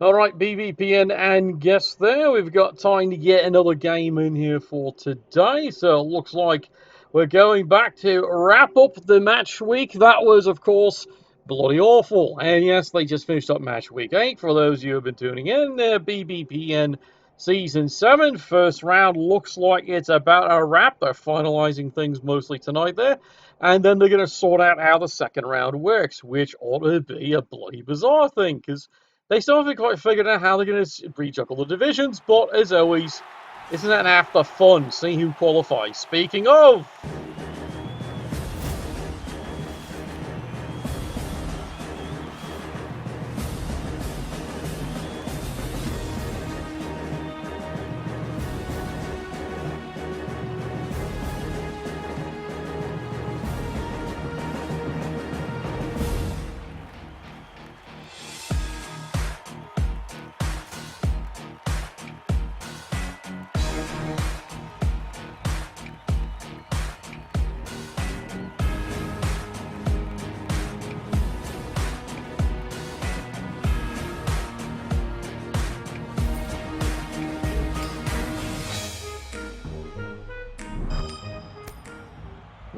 Alright, BBPN and guests there. We've got time to get another game in here for today. So it looks like we're going back to wrap up the match week. That was, of course, bloody awful. And yes, they just finished up match week 8. For those of you who have been tuning in, BBPN Season 7. First round looks like it's about a wrap. They're finalizing things mostly tonight there. And then they're going to sort out how the second round works, which ought to be a bloody bizarre thing, because they still haven't quite figured out how they're going to rejuggle the divisions, but as always, isn't that half the fun, seeing who qualifies? Speaking of...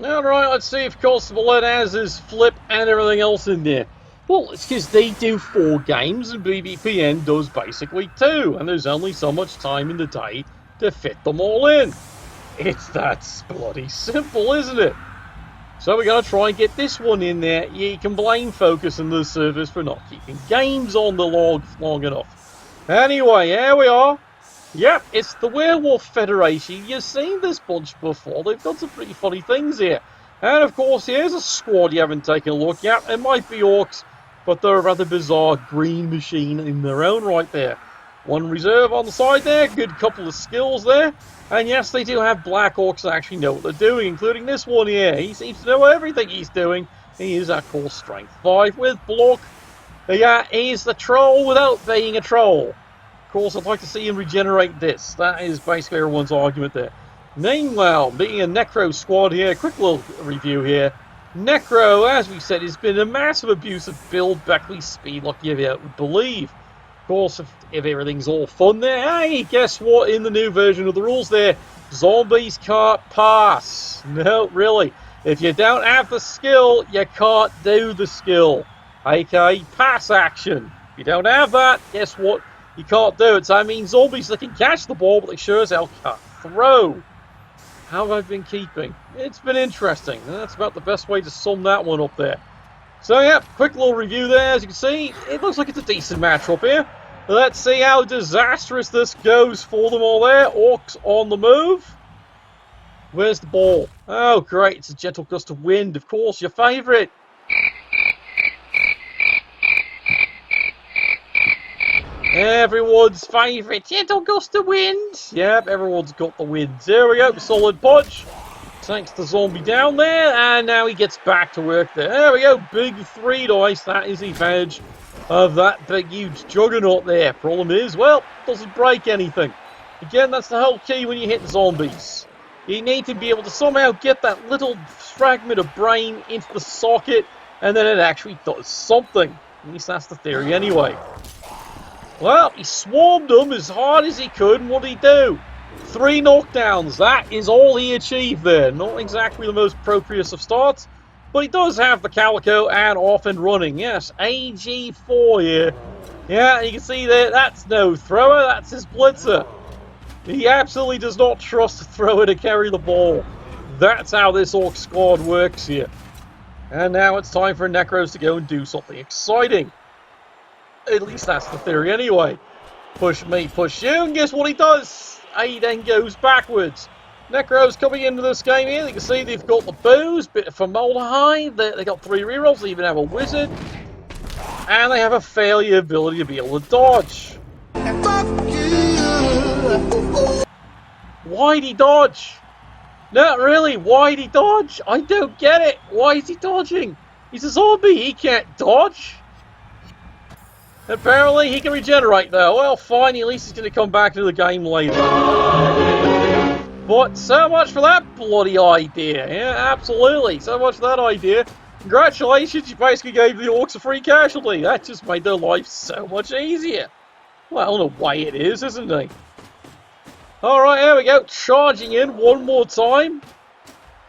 Alright, let's see if Constable Ed has his flip and everything else in there. Well, it's because they do 4 games and BBPN does basically 2, and there's only so much time in the day to fit them all in. It's that bloody simple, isn't it? So we're going to try and get this one in there. You can blame Focus and the service for not keeping games on the log long enough. Anyway, here we are. Yep, it's the Werewolf Federation. You've seen this bunch before. They've got some pretty funny things here. And of course, here's a squad you haven't taken a look at. It might be Orcs, but they're a rather bizarre green machine in their own right there. One reserve on the side there, good couple of skills there. And yes, they do have Black Orcs that actually know what they're doing, including this one here. He seems to know everything he's doing. He is, of course, Strength 5 with Block. Yeah, he's the troll without being a troll. Of course, I'd like to see him regenerate this. That is basically everyone's argument there. Meanwhile, being a Necro squad here, quick little review here. Necro, as we said, has been a massive abuse of Bill Beckley's speed like you would believe. Of course, if everything's all fun there, hey, guess what? In the new version of the rules there, zombies can't pass. No, really. If you don't have the skill, you can't do the skill. aka pass action. If you don't have that, guess what? You can't do it. So I mean, zombies, they can catch the ball, but they sure as hell can't throw. How have I been keeping? It's been interesting. That's about the best way to sum that one up there. So yeah, quick little review there. As you can see, it looks like it's a decent matchup here. Let's see how disastrous this goes for them all there. Orcs on the move. Where's the ball? Oh, great. It's a gentle gust of wind. Of course, your favourite. Everyone's favourite, gentle gust of wind. Yep, everyone's got the winds. There we go, solid punch. Takes the zombie down there, and now he gets back to work there. There we go, big 3 dice. That is the advantage of that big, huge juggernaut there. Problem is, well, doesn't break anything. Again, that's the whole key when you hit zombies. You need to be able to somehow get that little fragment of brain into the socket, and then it actually does something. At least that's the theory anyway. Well, he swarmed them as hard as he could, and what did he do? 3 knockdowns. That is all he achieved there. Not exactly the most appropriate of starts, but he does have the Calico and off and running. Yes, AG4 here. Yeah, you can see there, that's no thrower, that's his blitzer. He absolutely does not trust the thrower to carry the ball. That's how this Orc squad works here. And now it's time for Necros to go and do something exciting. At least that's the theory anyway. Push me, push you, and guess what he does? He then goes backwards. Necros coming into this game here. You can see they've got the booze, bit of formaldehyde. They got 3 rerolls. They even have a wizard. And they have a failure ability to be able to dodge. Why'd he dodge? Not really. Why'd he dodge? I don't get it. Why is he dodging? He's a zombie. He can't dodge. Apparently he can regenerate though. Well, fine, at least he's going to come back into the game later. But so much for that bloody idea. Yeah, absolutely. So much for that idea. Congratulations, you basically gave the Orcs a free casualty. That just made their life so much easier. Well, in a way it is, isn't it? Alright, here we go. Charging in one more time.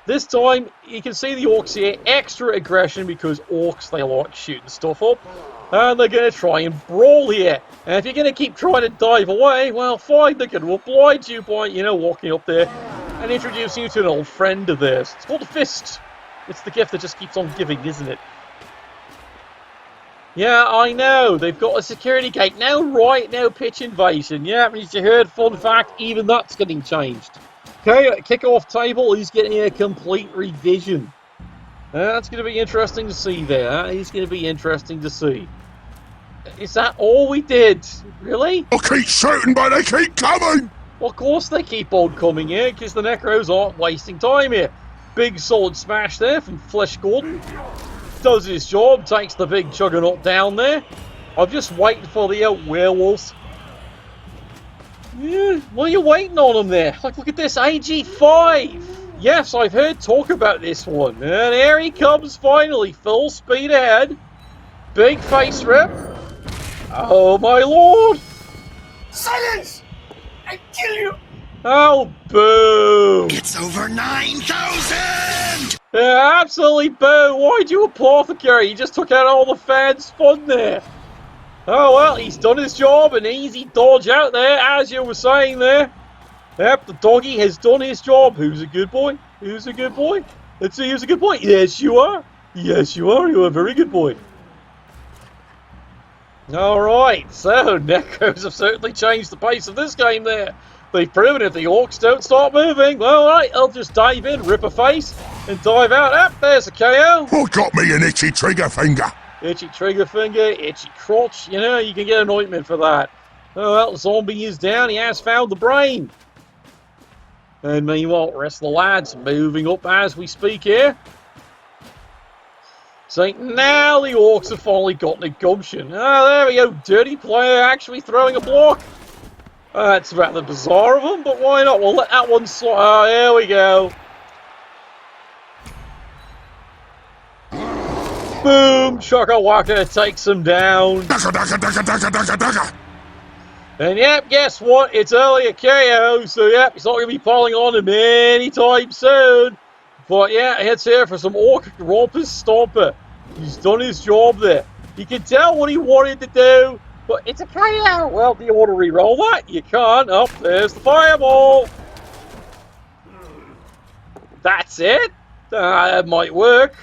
This time, you can see the Orcs here. Extra aggression because Orcs, they like shooting stuff up. And they're going to try and brawl here. And if you're going to keep trying to dive away, well, fine. They're going to oblige you by, walking up there and introducing you to an old friend of theirs. It's called a fist. It's the gift that just keeps on giving, isn't it? Yeah, I know. They've got a security gate. Now, right now, pitch invasion. Yeah, as you heard, fun fact, even that's getting changed. Okay, kick-off table is getting a complete revision. That's going to be interesting to see there. That is going to be interesting to see. Is that all we did? Really? I keep shooting, but they keep coming! Well, of course they keep on coming here, because the Necros aren't wasting time here. Big solid smash there from Flesh Gordon. Does his job, takes the big juggernaut down there. I'm just waiting for the werewolves. Yeah, what are you waiting on them there? Like, look at this, AG5! Yes, I've heard talk about this one. And here he comes finally, full speed ahead. Big face rip. Oh my lord! Silence! I kill you! Oh, boo! It's over 9,000! Yeah, absolutely boo! Why'd you apothecary? You just took out all the fans' fun there. Oh well, he's done his job, an easy dodge out there, as you were saying there. Yep, the doggy has done his job. Who's a good boy? Who's a good boy? Let's see who's a good boy. Yes, you are. Yes, you are. You're a very good boy. Alright, so Necros have certainly changed the pace of this game there. They've proven if the Orcs don't start moving, well, alright, I'll just dive in, rip a face, and dive out. Ah, there's a KO. Oh, got me an itchy trigger finger. Itchy trigger finger, itchy crotch, you can get an ointment for that. Oh, well, the zombie is down, he has found the brain. And meanwhile, the rest of the lads moving up as we speak here. So now the Orcs have finally gotten a gumption. Oh, there we go, dirty player actually throwing a block. That's rather bizarre of them, but why not? We'll let that one slide. Oh, here we go. Boom! Shaka Waka takes him down. Daka, daka, daka, daka, daka, daka. And yep, guess what? It's only a KO, so yep, it's not going to be falling on him anytime soon. But yeah, it's here for some Orc Rompers Stomper. He's done his job there. You can tell what he wanted to do, but it's a KO. Well, do you want to re-roll that? You can't. Oh, there's the fireball. That's it. That might work.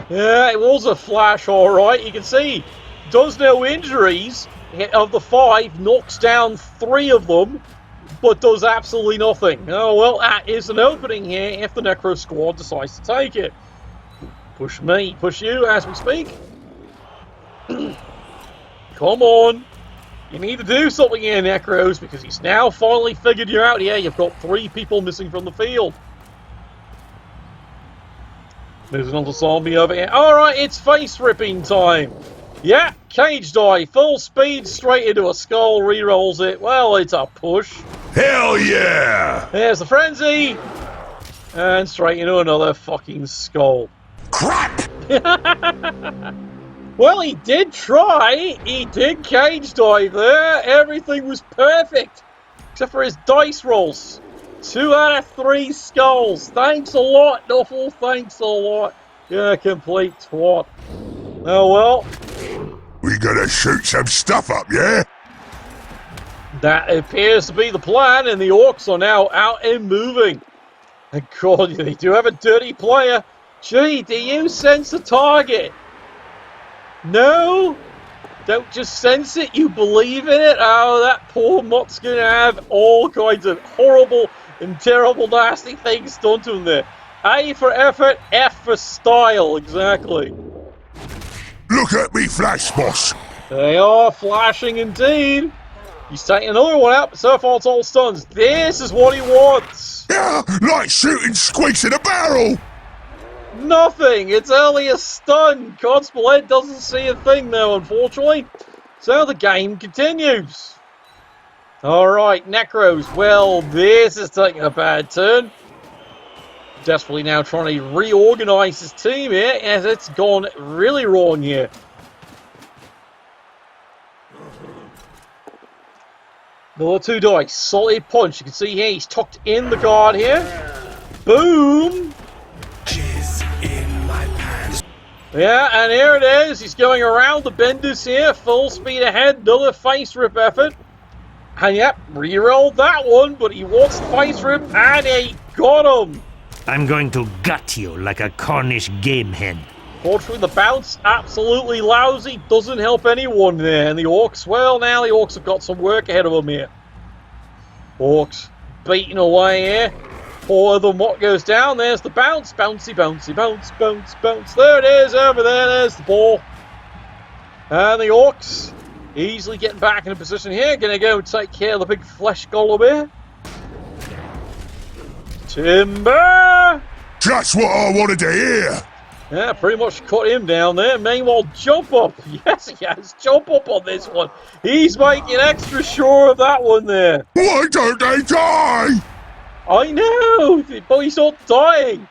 Yeah, it was a flash, alright. You can see, does no injuries. Of the 5, knocks down 3 of them, but does absolutely nothing. Oh, well, that is an opening here if the Necro squad decides to take it. Push me, push you as we speak. Come on. You need to do something here, Necros, because he's now finally figured you out here. You've got 3 people missing from the field. There's another zombie over here. Alright, it's face ripping time. Yeah, cage dive, full speed, straight into a skull, re-rolls it. Well, it's a push. Hell yeah! There's the frenzy. And straight into another fucking skull. Crap! Well, he did try. He did cage dive there. Everything was perfect. Except for his dice rolls. 2 out of 3 skulls. Thanks a lot, Nuffle. Thanks a lot. You're a complete twat. Oh well. We gotta shoot some stuff up, yeah? That appears to be the plan, and the Orcs are now out and moving. And God, they do have a dirty player. Gee, do you sense a target? No? Don't just sense it, you believe in it? Oh, that poor mutt's gonna have all kinds of horrible and terrible, nasty things done to him there. A for effort, F for style, exactly. Look at me flash, boss. They are flashing indeed. He's taking another one out, but so far it's all stuns. This is what he wants. Yeah, like shooting squeaks in a barrel. Nothing. It's only a stun. Constable Ed doesn't see a thing though, unfortunately. So the game continues. Alright, Necros. Well, this is taking a bad turn. Desperately now trying to reorganize his team here, as it's gone really wrong here. Another 2 dice. Solid punch. You can see here he's tucked in the guard here. Boom. Jizz in my pants. Yeah, and here it is. He's going around the benders here. Full speed ahead. Another face rip effort. And yep, re-rolled that one, but he wants the face rip, and he got him. I'm going to gut you like a Cornish game hen. Fortunately, the bounce, absolutely lousy. Doesn't help anyone there. And the Orcs, well, now the Orcs have got some work ahead of them here. Orcs beating away here. 4 of them, what goes down? There's the bounce. Bouncy, bouncy, bounce, bounce, bounce. There it is, over there. There's the ball. And the Orcs easily getting back in a position here. Going to go and take care of the big flesh golem here. Timber! Just what I wanted to hear. Yeah, pretty much cut him down there. Meanwhile, jump up. Yes, he has. Jump up on this one. He's making extra sure of that one there. Why don't they die? I know, but he's not dying.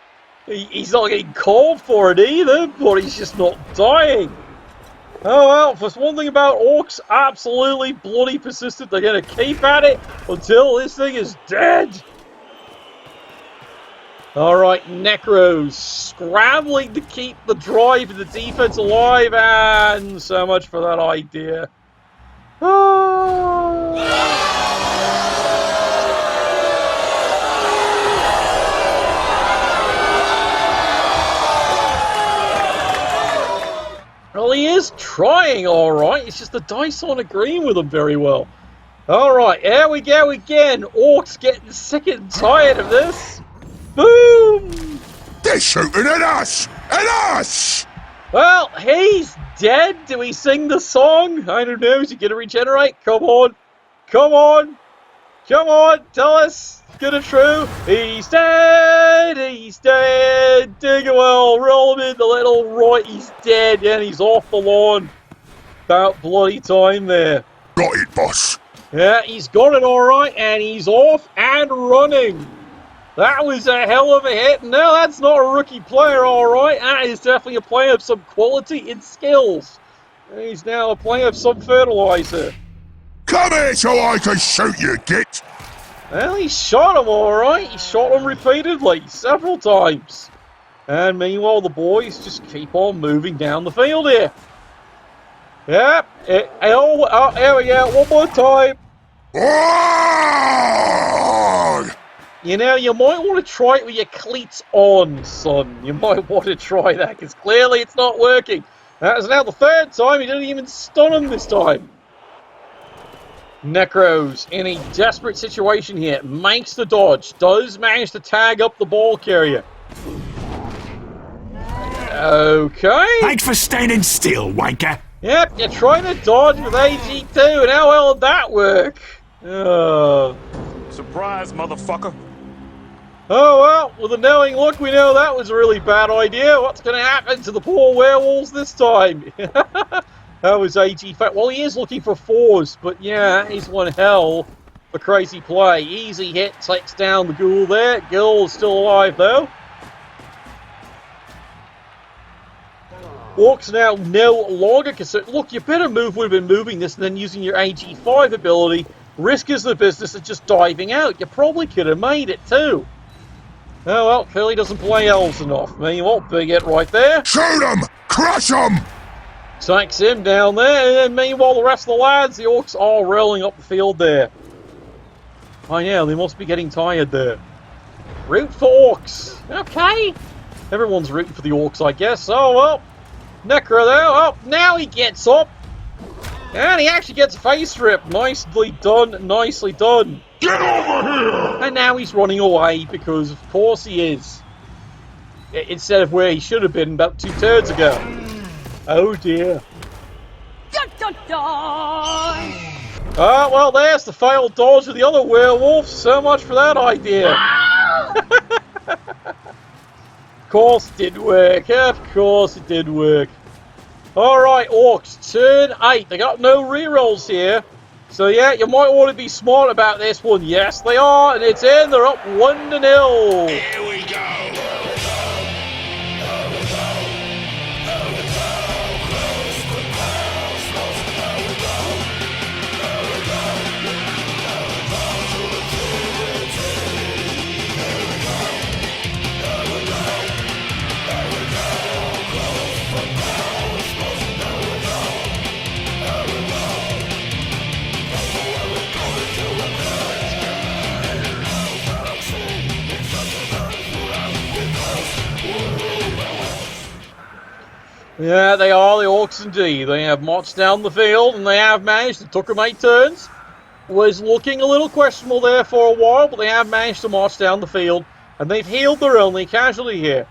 He's not getting called for it either, but he's just not dying. Oh well, for one thing about Orcs, absolutely bloody persistent. They're going to keep at it until this thing is dead. Alright, Necros scrambling to keep the drive and the defense alive, and so much for that idea. Well, he is trying alright, it's just the dice aren't agreeing with him very well. Alright, here we go again. Orcs getting sick and tired of this. Boom! They're shooting at us! At us! Well, he's dead. Do we sing the song? I don't know. Is he going to regenerate? Come on. Come on. Come on. Tell us. Good or true. He's dead. He's dead. Diggerwell, roll him in the little right. He's dead. And he's off the lawn. About bloody time there. Got it, boss. Yeah, he's got it all right. And he's off and running. That was a hell of a hit. No, that's not a rookie player, all right. That is definitely a player of some quality and skills. He's now a player of some fertilizer. Come here so I can shoot you, git. Well, he shot him, all right. He shot him repeatedly, several times. And meanwhile, the boys just keep on moving down the field here. Yep. Here we go. One more time. Oh! You know, you might want to try it with your cleats on, son. You might want to try that, because clearly it's not working. That is now the 3rd time. He didn't even stun him this time. Necros, in a desperate situation here, makes the dodge. Does manage to tag up the ball carrier. Okay. Thanks for standing still, wanker. Yep, you're trying to dodge with AG2, and how well did that work? Surprise, motherfucker. Oh, well, with a knowing look, we know that was a really bad idea. What's going to happen to the poor werewolves this time? That was AG. Well, he is looking for 4s, but yeah, he's one hell of a crazy play. Easy hit, takes down the ghoul there. Ghoul is still alive, though. Orcs now no longer concerned. Look, your better move would have been moving this and then using your AG5 ability. Risk is the business of just diving out. You probably could have made it, too. Oh, well, clearly doesn't play elves enough. Meanwhile, big hit right there. Shoot them! Crush them! Takes him down there, and then meanwhile, the rest of the lads, the Orcs are rolling up the field there. I know, they must be getting tired there. Root for Orcs. Okay. Everyone's rooting for the Orcs, I guess. Oh, well. Necro, though. Oh, now he gets up. And he actually gets a face rip. Nicely done, nicely done. Get over here! And now he's running away, because of course he is. Instead of where he should have been about 2 turns ago. Oh dear. Dun, dun, dun. Oh, well, there's the failed dodge of the other werewolf. So much for that idea. Of course it did work. Of course it did work. Alright, Orcs, turn 8. They got no rerolls here. So yeah, you might want to be smart about this one. Yes, they are, and it's in. They're up 1-0. Here we go. Yeah, they are the Orcs indeed. They have marched down the field and they have managed. It took them 8 turns. Was looking a little questionable there for a while, but they have managed to march down the field and they've healed their only casualty here.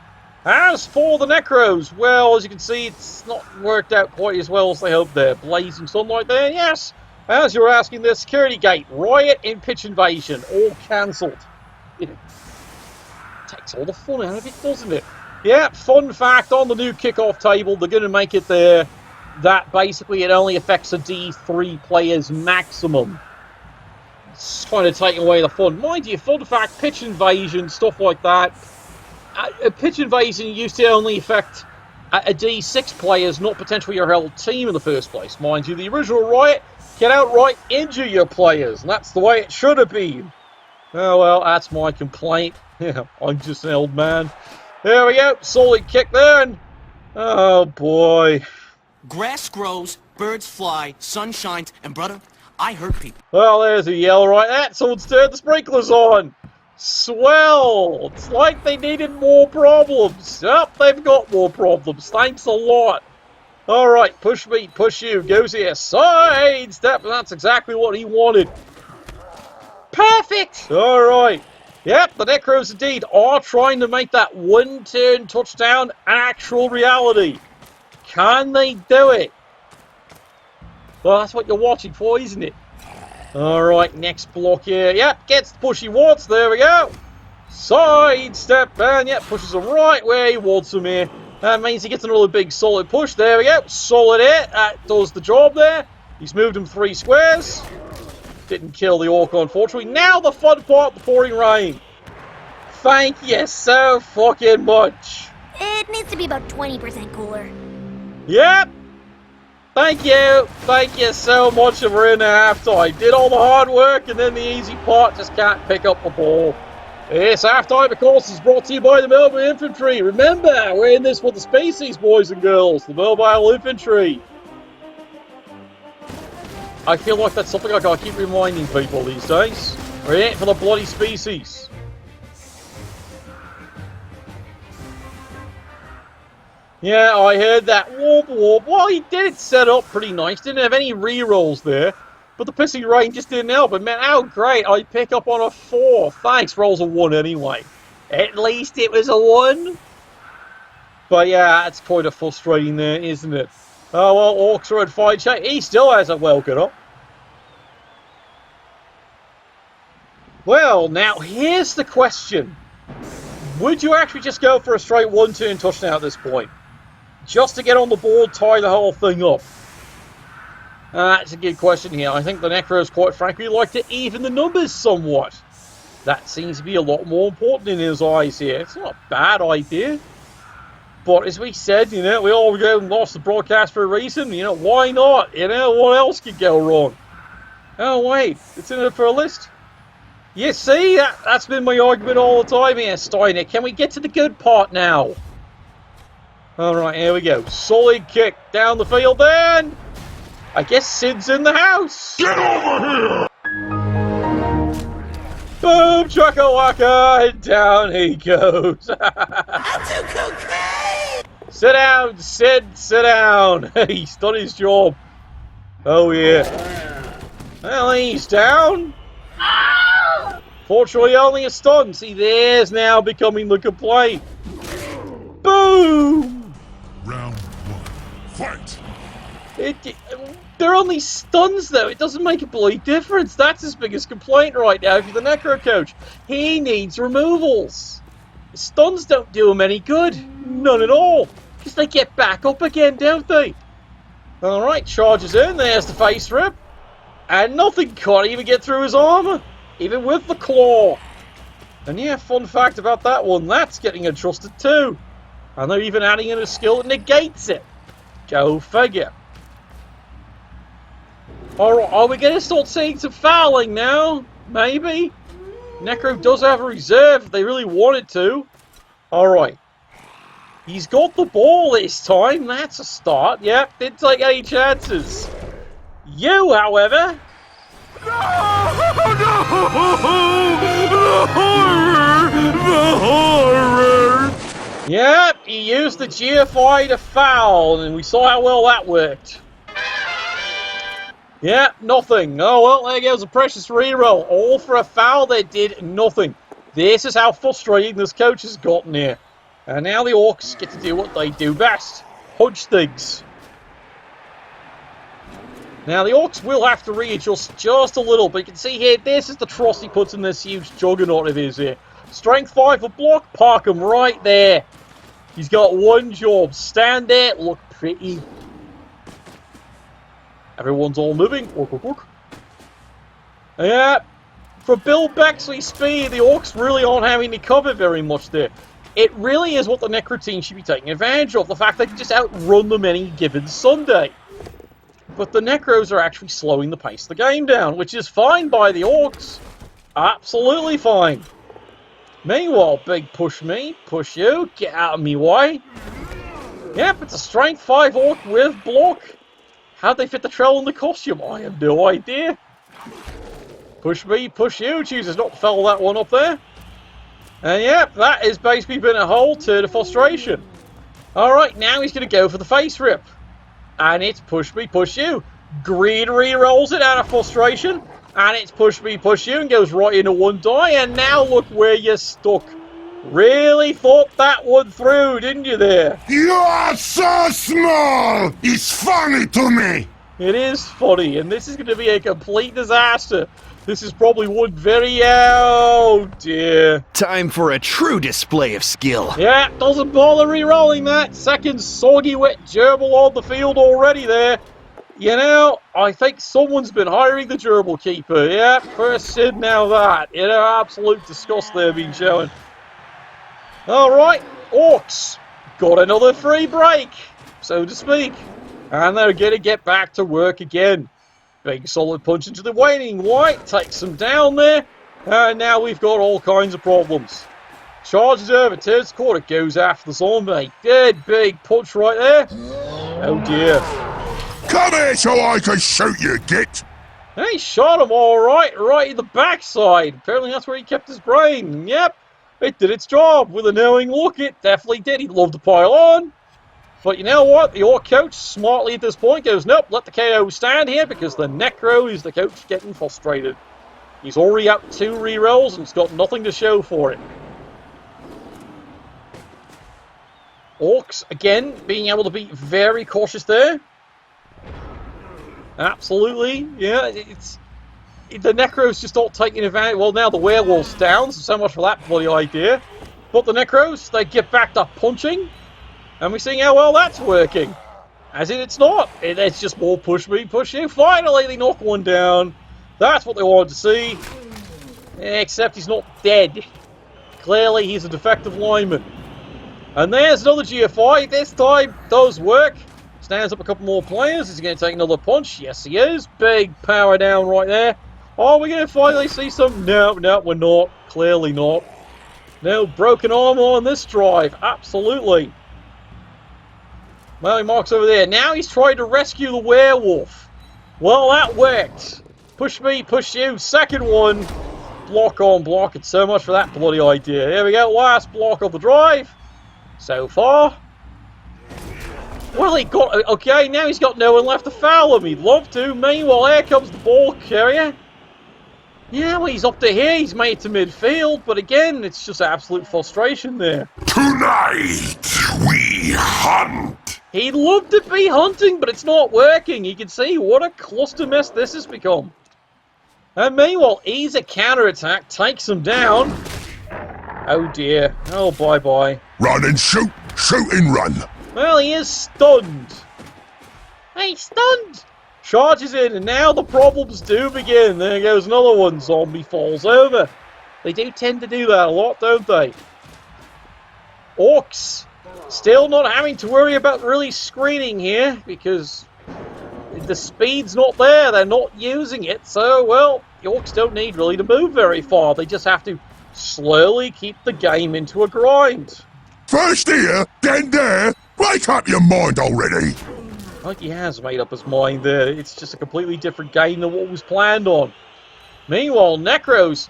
As for the Necros, well, as you can see, it's not worked out quite as well as they hoped there. Blazing sunlight there, yes. As you're asking, the security gate, riot in pitch invasion, all cancelled. Takes all the fun out of it, doesn't it? Yeah, fun fact, on the new kickoff table, they're going to make it there that basically it only affects a D3 players maximum. It's kind of taking away the fun. Mind you, fun fact, pitch invasion, stuff like that. A pitch invasion used to only affect a D6 players, not potentially your whole team in the first place. Mind you, the original riot can outright injure your players, and that's the way it should have been. Oh well, that's my complaint. Yeah, I'm just an old man. There we go, solid kick there, and oh boy. Grass grows, birds fly, sun shines, and brother, I hurt people. Well, there's a yell right there. Someone's turned the sprinklers on. Swell! It's like they needed more problems. Yep, they've got more problems. Thanks a lot. Alright, push me, push you. Goes here. Side step. That's exactly what he wanted. Perfect! Alright. Yep, the Necros indeed are trying to make that one-turn touchdown an actual reality. Can they do it? Well, that's what you're watching for, isn't it? Alright, next block here. Yep, gets the push he wants. There we go. Side step, and yep, pushes him right where he wants him here. That means he gets another big solid push. There we go. Solid hit. That does the job there. He's moved him 3 squares. Didn't kill the Orc, unfortunately. Now the fun part, the pouring rain. Thank you so fucking much. It needs to be about 20% cooler. Yep. Thank you. Thank you so much. And we're in the halftime. Did all the hard work, and then the easy part, just can't pick up the ball. This halftime, of course, is brought to you by the Mobile Infantry. Remember, we're in this for the species, boys and girls. The Mobile Infantry. I feel like that's something I gotta keep reminding people these days. We're in it for the bloody species. Yeah, I heard that. Whoop, whoop. Well, he did set up pretty nice. Didn't have any re-rolls there. But the pissing rain just didn't help. And man, how great. I pick up on a 4. Thanks, rolls a 1 anyway. At least it was a 1. But yeah, that's kind of frustrating there, isn't it? Oh, well, Orcs are in fine shape. He still hasn't woken up. Well, now, here's the question. Would you actually just go for a straight one-turn touchdown at this point? Just to get on the board, tie the whole thing up? That's a good question here. I think the Necros, quite frankly, like to even the numbers somewhat. That seems to be a lot more important in his eyes here. It's not a bad idea. But as we said, you know, we all go and lost the broadcast for a reason. You know, why not? You know, what else could go wrong? Oh, wait. It's in it for a list. You see, that's been my argument all the time here, Steiner. Can we get to the good part now? Alright, here we go. Solid kick down the field then. I guess Sid's in the house. Get over here! Boom, chaka-waka, and down he goes. Sit down, Sid, sit down. He's done his job. Oh, yeah. Well, he's down. Fortunately, only a stun. See, there's now becoming the complaint. Boom! Round 1. Fight! They're only stuns, though. It doesn't make a bloody difference. That's his biggest complaint right now. If you're the Necro coach, he needs removals. Stuns don't do him any good. None at all. Because they get back up again, don't they? Alright, charges in. There's the face rip. And nothing can't even get through his armor. Even with the claw. And yeah, fun fact about that one. That's getting adjusted too. And they're even adding in a skill that negates it. Go figure. Alright, are we going to start seeing some fouling now? Maybe? Necro does have a reserve if they really wanted to. Alright. He's got the ball this time. That's a start. Yep, didn't take any chances. You, however... No! The horror! The horror! Yep, he used the GFI to foul, and we saw how well that worked. Yeah, nothing. Oh, well, there goes a precious reroll. All for a foul that did nothing. This is how frustrating this coach has gotten here. And now the Orcs get to do what they do best. Punch things. Now, the Orcs will have to readjust just a little, but you can see here, this is the trust he puts in this huge juggernaut of his here. Strength 5 for block, park him right there. He's got one job. Stand there, look pretty. Everyone's all moving. Work, work, work. Yeah. For Bill Bexley's speed, the Orcs really aren't having to cover very much there. It really is what the Necro team should be taking advantage of. The fact they can just outrun them any given Sunday. But the Necros are actually slowing the pace of the game down, which is fine by the Orcs. Absolutely fine. Meanwhile, big push me, push you, get out of me way. Yep, it's a strength 5 Orc with block. How'd they fit the trail in the costume? I have no idea. Push me, push you. Chooses not to foul that one up there. And yep, that has basically been a whole turn of frustration. Alright, now he's going to go for the face rip. And it's push me, push you. Green re-rolls it out of frustration. And it's push me, push you, and goes right into one die. And now look where you're stuck. Really thought that one through, didn't you there? You are so small! It's funny to me! It is funny, and this is going to be a complete disaster. This is probably one very... Oh, dear. Time for a true display of skill. Yeah, doesn't bother re-rolling that. Second soggy wet gerbil on the field already there. You know, I think someone's been hiring the gerbil keeper. Yeah, first Sid, now that. You know, absolute disgust there being shown. Alright, Orcs got another free break, so to speak. And they're going to get back to work again. Big solid punch into the waning white, takes them down there. And now we've got all kinds of problems. Charges over, turns the corner, goes after the zombie. Dead big punch right there. Oh dear. Come here so I can shoot you, git! And he shot him alright, right in the backside. Apparently that's where he kept his brain. Yep, it did its job. With a knowing look, it definitely did. He'd love to pile on. But you know what? The Orc coach, smartly at this point, goes, nope, let the KO stand here because the Necro is the coach getting frustrated. He's already up 2 rerolls and it's got nothing to show for it. Orcs, again, being able to be very cautious there. Absolutely, yeah, the Necros just not taking advantage. Well, now the werewolf's down, so much for that bloody idea. But the Necros, they get back to punching. And we're seeing how well that's working. As in, it's not. It's just more push me, push you. Finally, they knock one down. That's what they wanted to see. Except he's not dead. Clearly, he's a defective lineman. And there's another GFI. This time, does work. Stands up a couple more players. Is he going to take another punch? Yes, he is. Big power down right there. Are we going to finally see some? No, we're not. Clearly not. No broken arm on this drive. Absolutely. Well, he marks over there. Now he's trying to rescue the werewolf. Well, that worked. Push me, push you. Second one. Block on block. It's so much for that bloody idea. Here we go. Last block of the drive. So far. Well, he got... Okay, now he's got no one left to foul him. He'd love to. Meanwhile, here comes the ball carrier. Yeah, well, he's up to here. He's made it to midfield. But again, it's just absolute frustration there. Tonight, we hunt! He'd love to be hunting, but it's not working. You can see what a cluster mess this has become. And meanwhile, easy counterattack takes him down. Oh dear. Oh, bye-bye. Run and shoot! Shoot and run! Well, he is stunned. Hey, stunned! Charges in, and now the problems do begin. There goes another one. Zombie falls over. They do tend to do that a lot, don't they? Orcs still not having to worry about really screening here because the speed's not there. They're not using it. So, well, the Orcs don't need really to move very far. They just have to slowly keep the game into a grind. First here, then there. Make up your mind already. Like he has made up his mind there. It's just a completely different game than what was planned on. Meanwhile, Necros,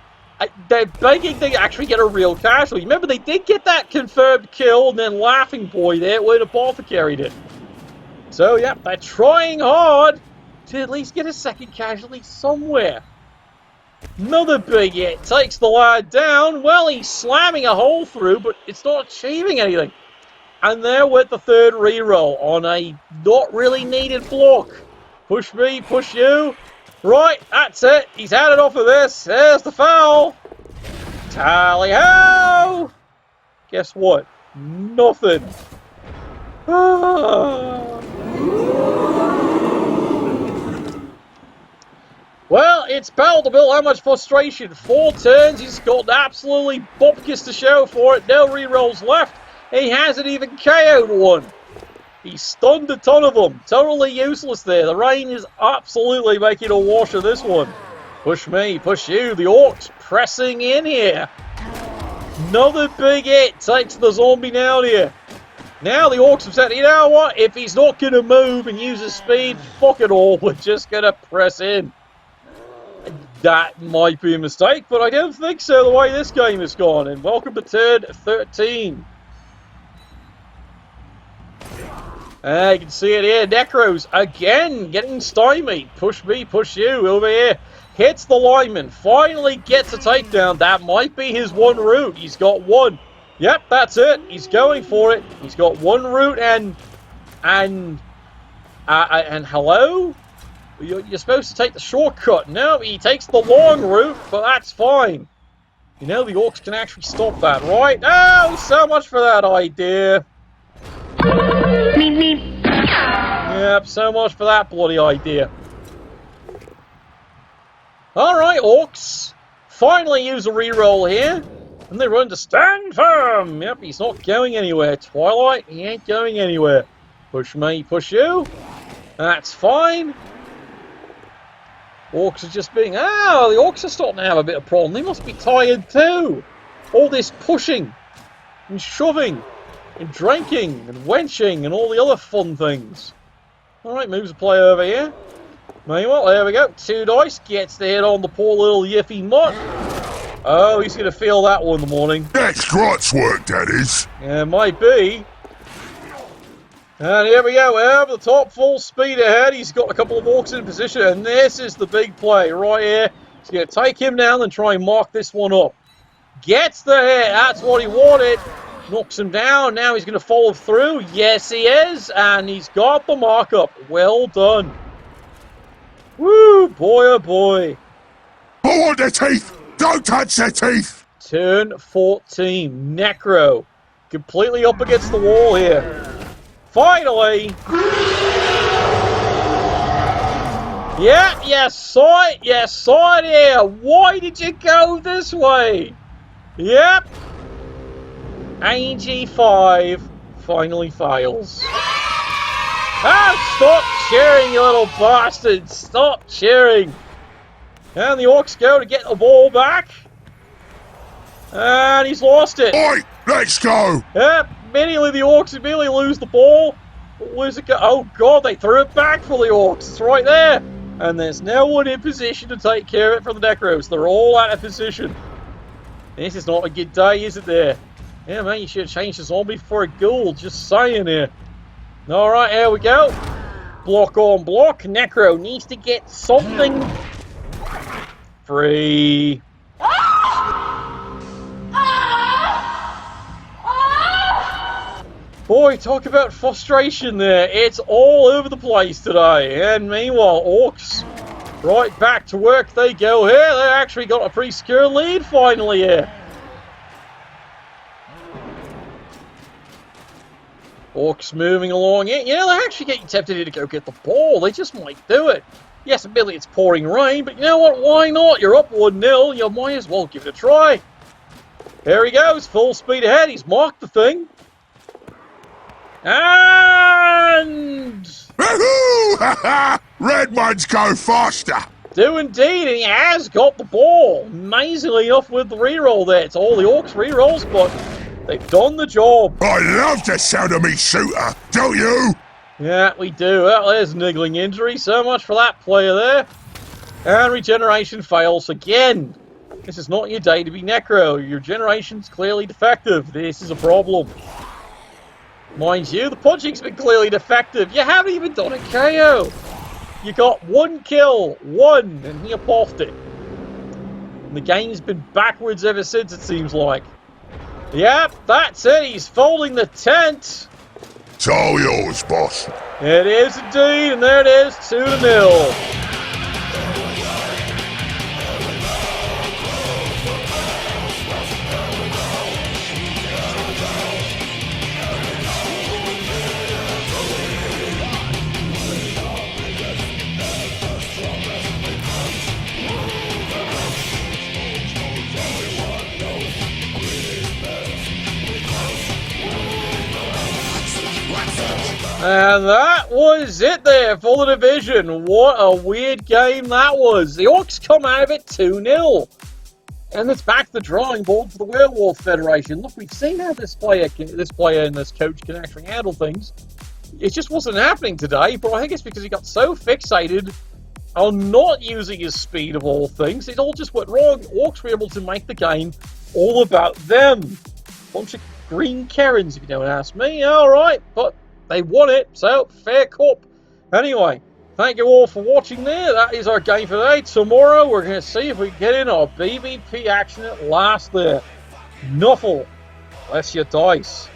they're begging to actually get a real casualty. Remember, they did get that confirmed kill, and then Laughing Boy there, where the Apothecary did. So, yeah, they're trying hard to at least get a second casualty somewhere. Another big hit takes the lad down. Well, he's slamming a hole through, but it's not achieving anything. And there with the third reroll on a not really needed block. Push me, push you. Right, that's it. He's had it off of this. There's the foul. Tally-ho! Guess what? Nothing. Well, it's palatable. How much frustration? 4 turns. He's got absolutely bopkis to show for it. No rerolls left. He hasn't even KO'd one. He stunned a ton of them. Totally useless there. The rain is absolutely making a wash of this one. Push me, push you. The Orcs pressing in here. Another big hit takes the zombie down here. Now the Orcs have said, you know what? If he's not going to move and use his speed, fuck it all. We're just going to press in. That might be a mistake, but I don't think so the way this game has gone. And welcome to turn 13. You can see it here. Necros again getting stymied. Push me, push you over here. Hits the lineman. Finally gets a takedown. That might be his one route. He's got one. Yep, that's it. He's going for it. He's got one route and hello? You're supposed to take the shortcut. No, he takes the long route, but that's fine. You know, the Orcs can actually stop that, right? Oh, so much for that idea. Yep, so much for that bloody idea. Alright, Orcs. Finally use a reroll here. And they run to stand firm. Yep, he's not going anywhere. Twilight, he ain't going anywhere. Push me, push you. That's fine. Orcs are just being... Oh, the Orcs are starting to have a bit of a problem. They must be tired too. All this pushing and shoving and drinking and wenching and all the other fun things. Alright, moves a play over here. Meanwhile, there we go. 2 dice. Gets the hit on the poor little yiffy mutt. Oh, he's going to feel that one in the morning. That's Grot's work, that is. Yeah, might be. And here we go, over the top, full speed ahead. He's got a couple of Orcs in position, and this is the big play right here. He's going to take him down and try and mark this one up. Gets the hit, that's what he wanted. Knocks him down, now he's going to follow through. Yes, he is, and he's got the markup. Well done. Woo, boy oh boy. I want the teeth! Don't touch the teeth! Turn 14, Necro. Completely up against the wall here. Finally! Yeah, you saw it here. Why did you go this way? Yep. AG5 finally fails. Ah, stop cheering, you little bastard. Stop cheering. And the Orcs go to get the ball back. And he's lost it. Oi, let's go! Yep, immediately the Orcs immediately lose the ball. Where's it go? Oh god, they threw it back for the Orcs. It's right there. And there's no one in position to take care of it for the Necros. They're all out of position. This is not a good day, is it there? Yeah, man, you should have changed the zombie for a ghoul. Just saying here. Alright, here we go. Block on block. Necro needs to get something free. Boy, talk about frustration there. It's all over the place today. And meanwhile, Orcs, right back to work they go here. They actually got a pretty secure lead finally here. Orcs moving along here. You know, they're actually getting tempted here to go get the ball. They just might do it. Yes, admittedly it's pouring rain, but you know what? Why not? You're up 1-0. You might as well give it a try. There he goes. Full speed ahead. He's marked the thing. And... Woohoo! Ha ha! Red ones go faster! Do indeed, and he has got the ball. Amazingly enough with the reroll there. It's all the Orcs rerolls, but they've done the job. I love the sound of me shooter, don't you? Yeah, we do. Well, there's a niggling injury. So much for that player there. And regeneration fails again. This is not your day to be Necro. Your generation's clearly defective. This is a problem. Mind you, the punching's been clearly defective. You haven't even done a KO. You got 1 kill, 1, and you popped it. And the game's been backwards ever since, it seems like. Yep, that's it. He's folding the tent. It's all yours, boss. It is indeed, and there it is, 2-0. And that was it there for the division. What a weird game that was. The Orcs come out of it 2-0. And it's back to the drawing board for the Werewolf Federation. Look, we've seen how this player and this coach can actually handle things. It just wasn't happening today, but I think it's because he got so fixated on not using his speed of all things. It all just went wrong. Orcs were able to make the game all about them. Bunch of green Karens, if you don't ask me. Alright, but they won it, so fair cup. Anyway, thank you all for watching there. That is our game for today. Tomorrow, we're going to see if we can get in our BBP action at last there. Nuffle. Bless your dice.